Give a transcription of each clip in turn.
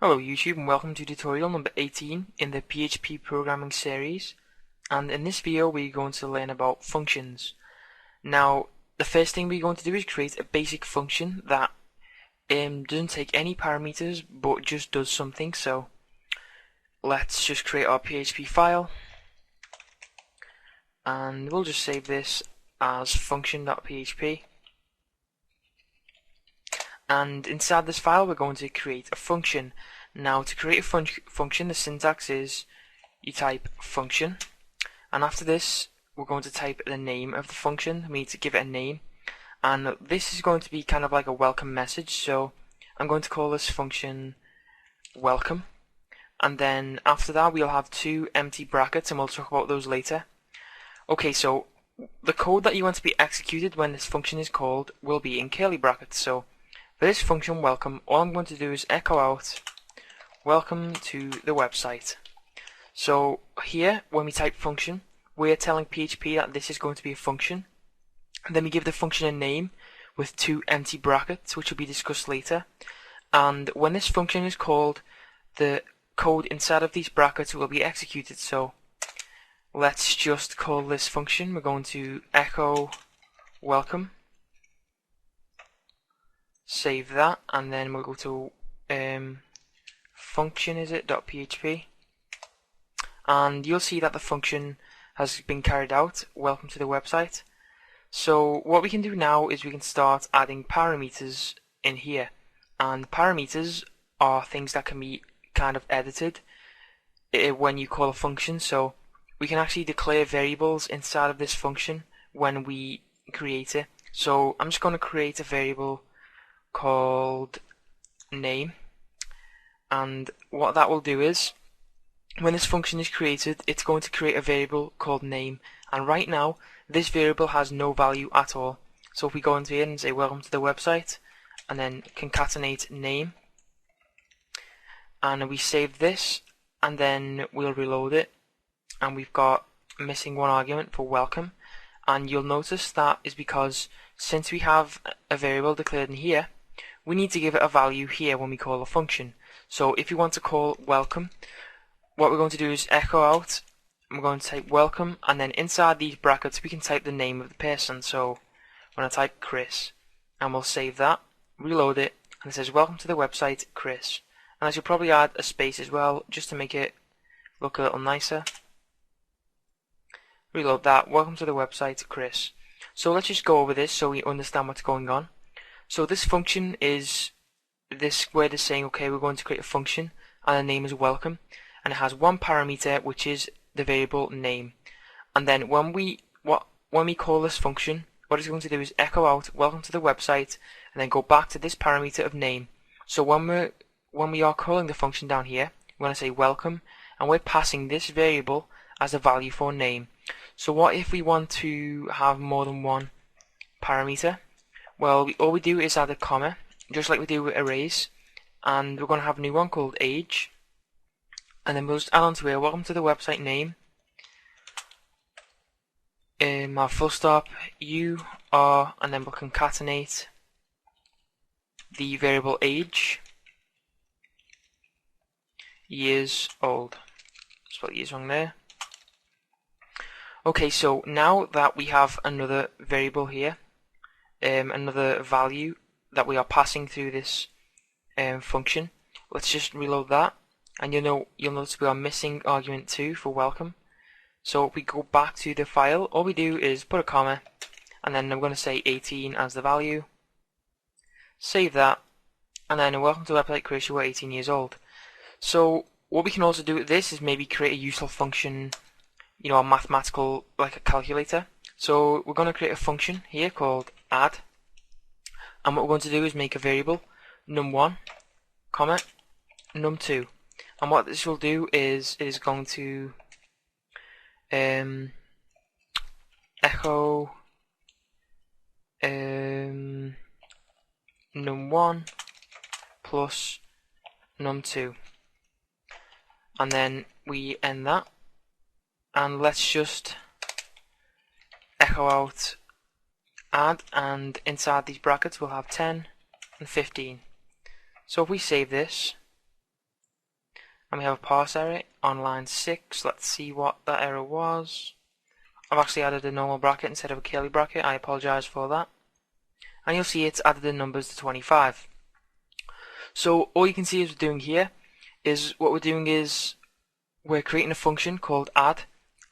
Hello YouTube and welcome to tutorial number 18 in the PHP programming series, and in this video we're going to learn about functions. Now the first thing we're going to do is create a basic function that doesn't take any parameters but just does something. So let's just create our PHP file and we'll just save this as function.php. And inside this file we're going to create a function. Now to create a function, the syntax is you type function, and after this we're going to type the name of the function. We need to give it a name, and this is going to be kind of like a welcome message, so I'm going to call this function welcome, and then after that we'll have two empty brackets and we'll talk about those later. Okay, so the code that you want to be executed when this function is called will be in curly brackets. So for this function welcome, all I'm going to do is echo out welcome to the website. So here when we type function, we're telling PHP that this is going to be a function, and then we give the function a name with two empty brackets, which will be discussed later. And when this function is called, the code inside of these brackets will be executed. So let's just call this function. We're going to echo welcome, save that, and then we'll go to function.php, and you'll see that the function has been carried out, welcome to the website. So what we can do now is we can start adding parameters in here, and parameters are things that can be kind of edited when you call a function. So we can actually declare variables inside of this function when we create it. So I'm just going to create a variable called name, and what that will do is when this function is created, it's going to create a variable called name, and right now this variable has no value at all. So if we go into here and say welcome to the website and then concatenate name, and we save this, and then we'll reload it, and we've got missing one argument for welcome. And you'll notice that is because since we have a variable declared in here, we need to give it a value here when we call a function. So if you want to call welcome, what we're going to do is echo out, and we're going to type welcome, and then inside these brackets we can type the name of the person. So I'm going to type Chris, and we'll save that, reload it, and it says welcome to the website Chris. And I should probably add a space as well just to make it look a little nicer. Reload that, welcome to the website Chris. So let's just go over this so we understand what's going on. So this function is this word is saying, okay, we're going to create a function and the name is welcome, and it has one parameter which is the variable name. And then when we call this function, what it's going to do is echo out welcome to the website and then go back to this parameter of name. So when we are calling the function down here, we're going to say welcome, and we're passing this variable as a value for name. So what if we want to have more than one parameter? Well, all we do is add a comma, just like we do with arrays, and we're going to have a new one called age, and then we'll just add on to here welcome to the website name, our full stop, you are, and then we'll concatenate the variable age, years old. Spelled years wrong there. Okay, so now that we have another variable here, another value that we are passing through this function, let's just reload that, and you'll notice we are missing argument 2 for welcome. So if we go back to the file, all we do is put a comma, and then I'm going to say 18 as the value, save that, and then welcome to the website Chris, you are 18 years old. So what we can also do with this is maybe create a useful function, you know, a mathematical, like a calculator. So we're going to create a function here called add, and what we're going to do is make a variable num1, comma, num2, and what this will do is it is going to echo num1 plus num2, and then we end that, and let's just echo out add, and inside these brackets we'll have 10 and 15. So if we save this, and we have a parse error on line 6. Let's see what that error was. I've actually added a normal bracket instead of a curly bracket. I apologize for that. And you'll see it's added the numbers to 25. So all you can see is we're doing here is what we're doing is we're creating a function called add,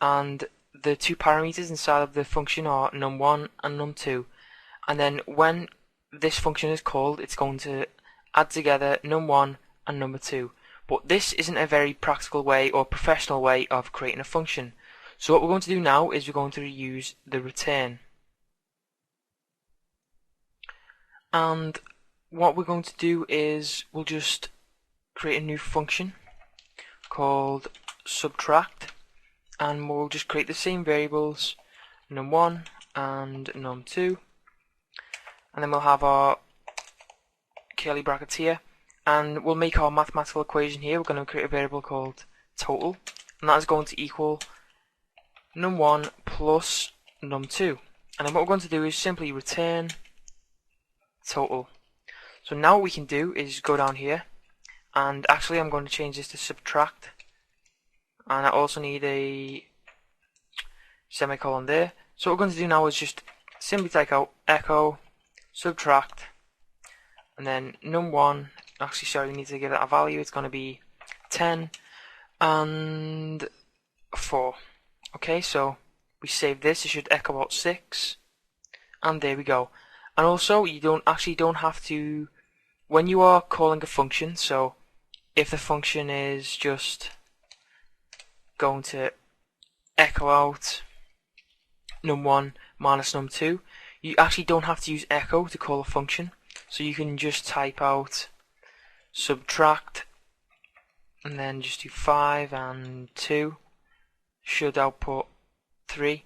and the two parameters inside of the function are num1 and num2, and then when this function is called, it's going to add together num1 and num2. But this isn't a very practical way or professional way of creating a function. So what we're going to do now is we're going to use the return. And what we're going to do is we'll just create a new function called subtract, and we'll just create the same variables num1 and num2, and then we'll have our curly brackets here, and we'll make our mathematical equation here. We're going to create a variable called total, and that is going to equal num1 plus num2, and then what we're going to do is simply return total. So now what we can do is go down here, and actually I'm going to change this to subtract, and I also need a semicolon there. So what we're going to do now is just simply take out echo subtract, and then num1, actually sorry, we need to give it a value. It's going to be 10 and 4. Okay, so we save this. It should echo out 6, and there we go. And also you don't have to, when you are calling a function, so if the function is just going to echo out num1 minus num2, you actually don't have to use echo to call a function. So you can just type out subtract and then just do 5 and 2 should output 3,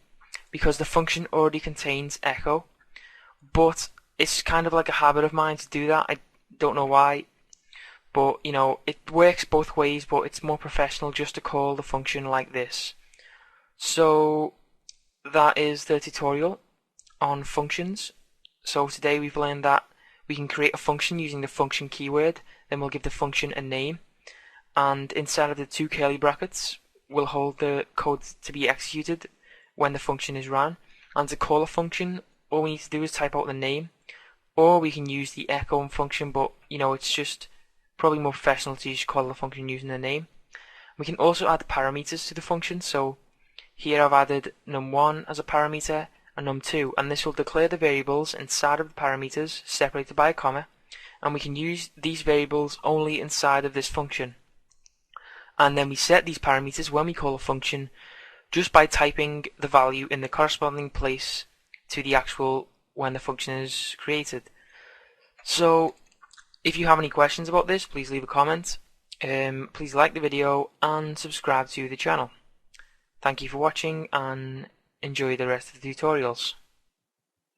because the function already contains echo. But it's kind of like a habit of mine to do that. I don't know why, but you know, it works both ways, but it's more professional just to call the function like this. So that is the tutorial on functions. So today we've learned that we can create a function using the function keyword, then we'll give the function a name, and inside of the two curly brackets we'll hold the code to be executed when the function is run. And to call a function, all we need to do is type out the name, or we can use the echo function, but you know, it's just probably more professional to just call the function using the name. We can also add parameters to the function, so here I've added num1 as a parameter and num2, and this will declare the variables inside of the parameters separated by a comma, and we can use these variables only inside of this function. And then we set these parameters when we call a function just by typing the value in the corresponding place to the actual when the function is created. So if you have any questions about this, please leave a comment. Please like the video and subscribe to the channel. Thank you for watching, and enjoy the rest of the tutorials.